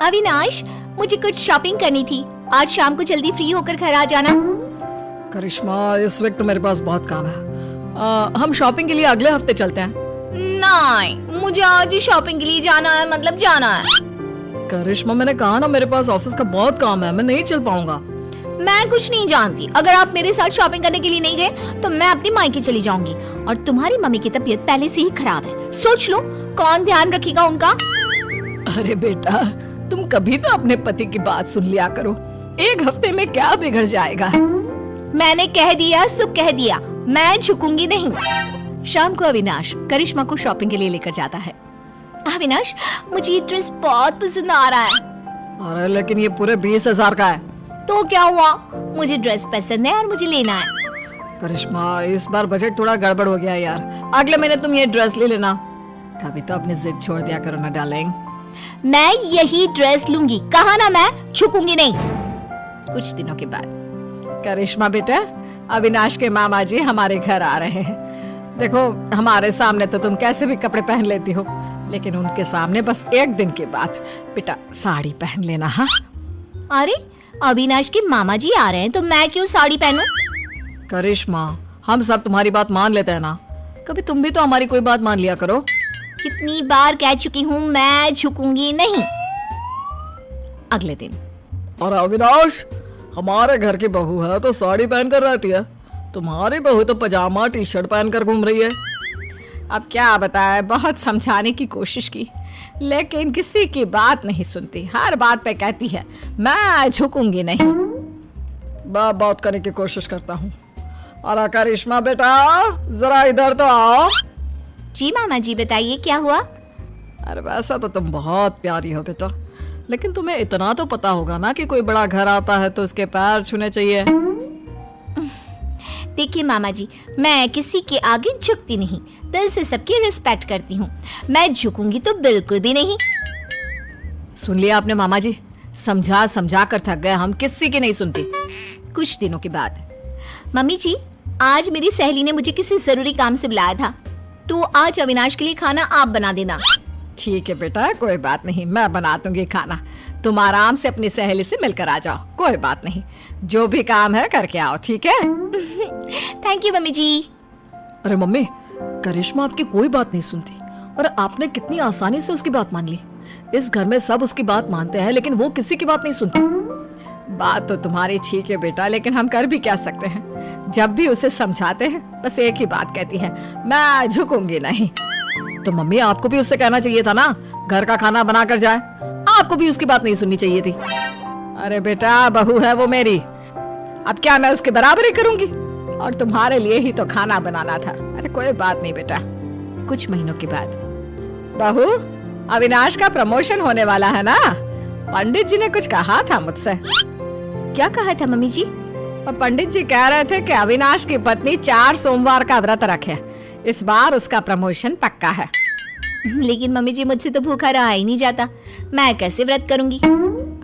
अविनाश, मुझे कुछ शॉपिंग करनी थी। आज शाम को जल्दी फ्री होकर घर आ जाना। करिश्मा, इस वक्त मेरे पास बहुत काम है। हम शॉपिंग के लिए अगले हफ्ते चलते हैं। नहीं, मुझे आज ही शॉपिंग के लिए जाना है, मतलब जाना है। करिश्मा, मैंने कहा ना मेरे पास ऑफिस का बहुत काम है, मैं नहीं चल पाऊंगा। मैं कुछ नहीं जानती। अगर आप मेरे साथ शॉपिंग करने के लिए नहीं गए तो मैं अपनी मायके चली जाऊंगी। और तुम्हारी मम्मी की तबीयत पहले से ही खराब है, सोच लो कौन ध्यान रखेगा उनका। अरे बेटा, तुम कभी तो अपने पति की बात सुन लिया करो। एक हफ्ते में क्या बिगड़ जाएगा। मैंने कह दिया, सुब कह दिया, मैं झुकूंगी नहीं। शाम को अविनाश करिश्मा को शॉपिंग के लिए लेकर जाता है। अविनाश, मुझे ये ड्रेस बहुत पसंद आ रहा है। अरे लेकिन ये पूरे 20,000 का है। तो क्या हुआ, मुझे ड्रेस पसंद है और मुझे लेना है। करिश्मा, इस बार बजट थोड़ा गड़बड़ हो गया यार। अगले महीने तुम ये ड्रेस ले लेना। कभी तो अपनी जिद छोड़ दिया करो ना डार्लिंग। मैं यही ड्रेस लूंगी, कहा ना, मैं झुकूंगी नहीं। कुछ दिनों के बाद। करिश्मा बेटा, अविनाश के मामा जी हमारे घर आ रहे हैं। देखो, हमारे सामने तो तुम कैसे भी कपड़े पहन लेती हो, लेकिन उनके सामने बस एक दिन के बाद बेटा साड़ी पहन लेना। हाँ? अरे, अविनाश के मामा जी आ रहे हैं तो मैं क्यों साड़ी पहनूं? करिश्मा, हम सब तुम्हारी बात मान लेते हैं ना, कभी तुम भी तो हमारी कोई बात मान लिया करो। कितनी बार कह चुकी हूँ, मैं झुकूंगी नहीं। अगले दिन। और अविनाश, हमारे घर की बहू है तो साड़ी पहनकर रहती है, तुम्हारी बहू तो पजामा टी शर्ट पहनकर घूम रही है। अब क्या बताए, बहुत समझाने की कोशिश की लेकिन किसी की बात नहीं सुनती। हर बात पे कहती है मैं झुकूंगी नहीं। बात करने की कोशिश करता हूँ। अरे करिश्मा बेटा, जरा इधर तो आओ। जी मामा जी, बताइए क्या हुआ? अरे वैसा तो तुम बहुत प्यारी हो बेटा, लेकिन तुम्हें इतना तो पता होगा ना कि कोई बड़ा घर आता है तो उसके पैर छूने चाहिए। देखिए मामा जी, मैं किसी के आगे झुकती नहीं, दिल से सबकी रिस्पेक्ट करती हूँ। मैं झुकूंगी तो बिल्कुल भी नहीं। सुन लिया आपने मामा जी, समझा समझा कर थक गए, हम किसी की नहीं सुनती। कुछ दिनों के बाद। मम्मी जी, आज मेरी सहेली ने मुझे किसी जरूरी काम से बुलाया था, तो आज अविनाश के लिए खाना आप बना देना। ठीक है बेटा, कोई बात नहीं, मैं बना दूंगी खाना। तुम आराम से अपनी सहेली से मिलकर आ जाओ, कोई बात नहीं। जो भी काम है करके आओ, ठीक है? थैंक यू मम्मी जी। अरे मम्मी, करिश्मा आपकी कोई बात नहीं सुनती और आपने कितनी आसानी से उसकी बात मान ली। इस घर में सब उसकी बात मानते हैं लेकिन वो किसी की बात नहीं सुनती। बात तो तुम्हारी ठीक है बेटा, लेकिन हम कर भी क्या सकते हैं। जब भी उसे समझाते हैं बस एक ही बात कहती है, मैं झुकूंगी नहीं। तो मम्मी, आपको भी उससे कहना चाहिए था ना, घर का खाना बना कर जाए। आपको भी उसकी बात नहीं सुननी चाहिए थी। अरे बेटा, बहू है वो मेरी, अब क्या मैं उसके बराबरी करूंगी? और तुम्हारे लिए ही तो खाना बनाना था। अरे कोई बात नहीं बेटा। कुछ महीनों के बाद। बहू, अविनाश का प्रमोशन होने वाला है ना? पंडित जी ने कुछ कहा था मुझसे। क्या कहा था मम्मी जी? और पंडित जी कह रहे थे कि अविनाश की पत्नी 4 सोमवार का व्रत रखे, इस बार उसका प्रमोशन पक्का है। लेकिन मम्मी जी, मुझसे तो भूखा रहा ही नहीं जाता, मैं कैसे व्रत करूंगी?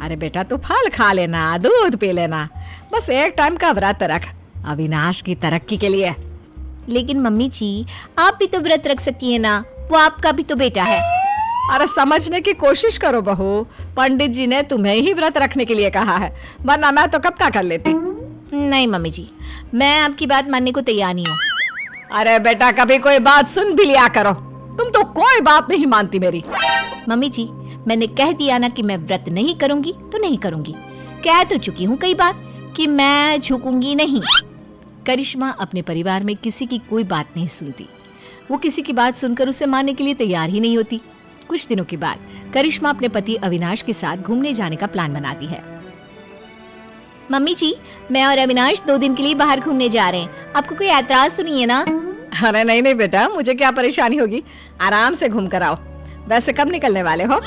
अरे बेटा, तू फल खा लेना, दूध पी लेना, बस एक टाइम का व्रत रख अविनाश की तरक्की के लिए। लेकिन मम्मी जी, आप भी तो व्रत रख सकती है ना, वो आपका भी तो बेटा है। अरे समझने की कोशिश करो बहू, पंडित जी ने तुम्हें ही व्रत रखने के लिए कहा है, वरना मैं तो कब का कर लेती। नहीं मम्मी जी, मैं आपकी बात मानने को तैयार नहीं हूँ। अरे बेटा, कभी कोई बात सुन भी लिया करो, तुम तो कोई बात नहीं मानती मेरी। मम्मी जी, मैंने कह दिया ना कि मैं व्रत नहीं करूंगी तो नहीं करूंगी। कह तो चुकी हूँ कई बार कि मैं झुकूंगी नहीं। करिश्मा अपने परिवार में किसी की कोई बात नहीं सुनती, वो किसी की बात सुनकर उसे मानने के लिए तैयार ही नहीं होती। कुछ दिनों के बाद करिश्मा अपने पति अविनाश के साथ घूमने जाने का प्लान बनाती है। मम्मी जी, मैं और अविनाश 2 दिन के लिए बाहर घूमने जा रहे हैं, आपको कोई ऐतराज तो नहीं है ना? अरे नहीं नहीं बेटा, मुझे क्या परेशानी होगी, आराम से घूम कर आओ। वैसे कब निकलने वाले हो?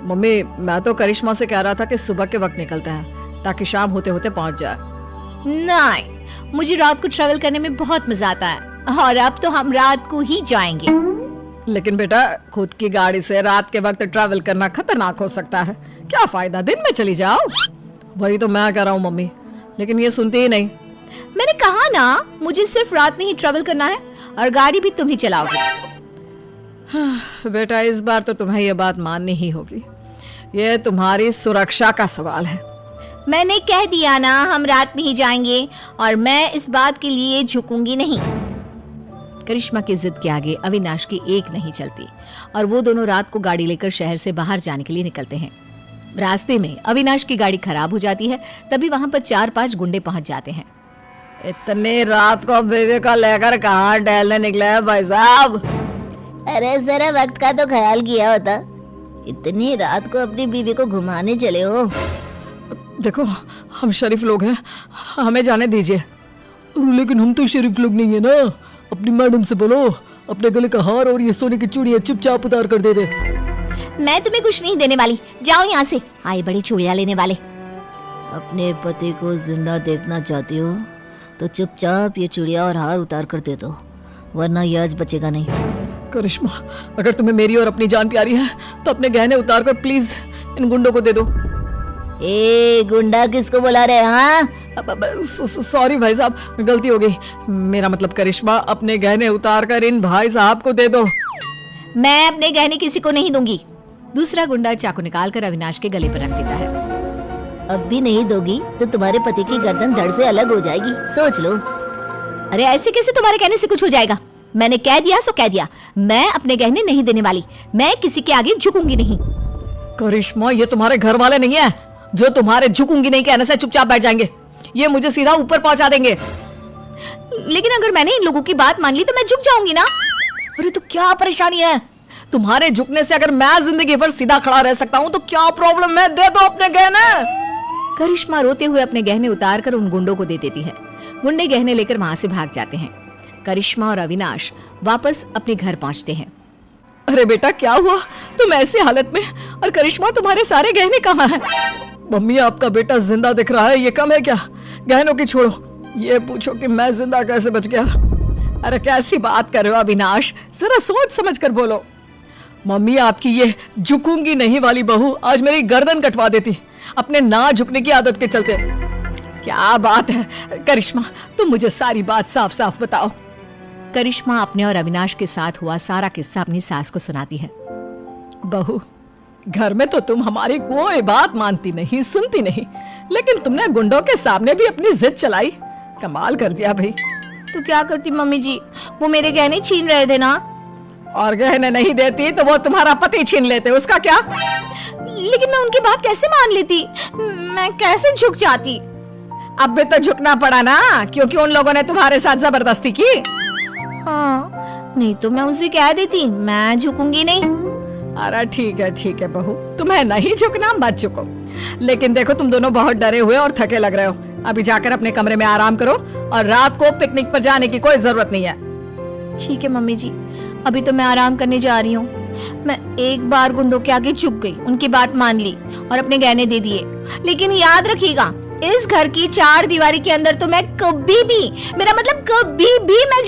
मम्मी, मैं तो करिश्मा से कह रहा था कि सुबह के वक्त निकलते हैं ताकि शाम होते होते पहुंच जाए। नहीं, मुझे रात को ट्रैवल करने में बहुत मजा आता है और अब तो हम रात को ही जाएंगे। लेकिन बेटा, खुद की गाड़ी से रात के वक्त ट्रैवल करना खतरनाक हो सकता है, क्या फायदा, दिन में चली जाओ। वही तो मैं कह रहा हूँ मम्मी, लेकिन ये सुनती ही नहीं। मैंने कहा ना, मुझे सिर्फ रात में ही ट्रैवल करना है और गाड़ी भी तुम ही चलाओगे। बेटा, इस बार तो तुम्हें ये बात माननी ही होगी। ये तुम्हारी सुरक्षा का सवाल है। मैंने कह दिया ना, हम रात में ही जाएंगे और मैं इस बात के लिए झुकूंगी नहीं। करिश्मा की जिद के आगे अविनाश की एक नहीं चलती और वो दोनों रात को गाड़ी लेकर शहर से बाहर जाने के लिए निकलते हैं। रास्ते में अविनाश की गाड़ी खराब हो जाती है, तभी वहां पर 4-5 गुंडे पहुंच जाते हैं। इतनी रात को बीवी को लेकर कहाँ टहलने निकले हैं भाई साहब? अरे जरा वक्त का तो ख्याल किया होता, इतनी रात को अपनी बीवी को घुमाने चले हो। देखो, हम शरीफ लोग हैं, हमें जाने दीजिए। लेकिन हम तो शरीफ लोग नहीं है ना। अपनी मैडम से बोलो अपने गले का हार और ये सोने की चूड़ियां चुपचाप उतार कर दे दे। मैं तुम्हें कुछ नहीं देने वाली, जाओ यहाँ से, आए बड़ी चूड़ियां लेने वाले। अपने पति को जिंदा देखना चाहती हो तो चुपचाप ये चूड़ियां और हार उतार कर दे दो, वरना ये आज बचेगा नहीं। करिश्मा, अगर तुम्हें मेरी और अपनी जान प्यारी है तो अपने गहने उतार कर प्लीज इन गुंडों को दे दो। ए गुंडा किसको बुला रहे? हाँ, सॉरी भाई साहब, गलती हो गई। मेरा मतलब करिश्मा, अपने गहने उतार कर इन भाई साहब को दे दो। मैं अपने गहने किसी को नहीं दूंगी। दूसरा गुंडा चाकू निकालकर अविनाश के गले पर रख देता है। अब भी नहीं दोगी तो तुम्हारे पति की गर्दन धड़ से अलग हो जाएगी, सोच लो। अरे ऐसे कैसे तुम्हारे कहने से कुछ हो जाएगा? मैंने कह दिया सो कह दिया, मैं अपने गहने नहीं देने वाली, मैं किसी के आगे झुकूंगी नहीं। करिश्मा, ये तुम्हारे घर वाले नहीं है जो तुम्हारे झुकूंगी नहीं कहने से चुपचाप बैठ जाएंगे। ये मुझे सीधा ऊपर पहुंचा देंगे। लेकिन अगर मैंने इन लोगों की बात मान ली तो मैं झुक जाऊंगी ना। अरे तो क्या परेशानी है? तुम्हारे झुकने से अगर मैं जिंदगी भर सीधा खड़ा रह सकता हूँ तो क्या प्रॉब्लम है? दे दो अपने गहने। करिश्मा रोते हुए अपने गहने उतार कर उन गुंडों को दे देती है। गुंडे गहने लेकर वहां से भाग जाते हैं। करिश्मा और अविनाश वापस अपने घर पहुंचते हैं। अरे बेटा, क्या हुआ? तुम ऐसी हालत में, और करिश्मा तुम्हारे सारे गहने कहाँ हैं? मम्मी, आपका बेटा जिंदा दिख रहा है, ये कम है क्या? गहनों की छोड़ो, ये पूछो कि मैं जिंदा कैसे बच गया। अरे कैसी बात कर रहे हो अविनाश, जरा सोच समझ कर बोलो। मम्मी, आपकी ये झुकूंगी नहीं वाली बहू आज मेरी गर्दन कटवा देती, अपने ना झुकने की आदत के चलते। क्या बात है करिश्मा, तुम मुझे सारी बात साफ साफ बताओ। करिश्मा अपने और अविनाश के साथ हुआ सारा किस्सा अपनी सास को सुनाती है। बहू, घर में तो तुम हमारी कोई बात मानती नहीं, सुनती नहीं, लेकिन तुमने गुंडों के सामने भी अपनी जिद चलाई। कमाल कर दिया भाई। तो क्या करती मम्मी जी, वो मेरे गहने छीन रहे थे ना। और गहने नहीं देती तो वो तुम्हारा पति छीन लेते, उसका क्या? लेकिन मैं उनकी बात कैसे मान लेती, मैं कैसे झुक जाती? अब भी तो झुकना पड़ा ना, क्योंकि उन लोगों ने तुम्हारे साथ जबरदस्ती की। हाँ, नहीं तो मैं उनसे कह देती मैं झुकूंगी नहीं। अरे ठीक है बहू, तुम्हें नहीं झुकना मत झुको। लेकिन देखो, तुम दोनों बहुत डरे हुए और थके लग रहे हो। अभी जाकर अपने कमरे में आराम करो और रात को पिकनिक पर जाने की कोई जरूरत नहीं है। ठीक है मम्मी जी, अभी तो मैं आराम करने जा रही हूँ। मैं एक बार गुंडों के आगे झुक गई, उनकी बात मान ली और अपने गहने दे दिए। लेकिन याद रखिएगा, इस घर की 4 दीवारी के अंदर तो मैं कभी भी, मेरा मतलब कभी भी मैं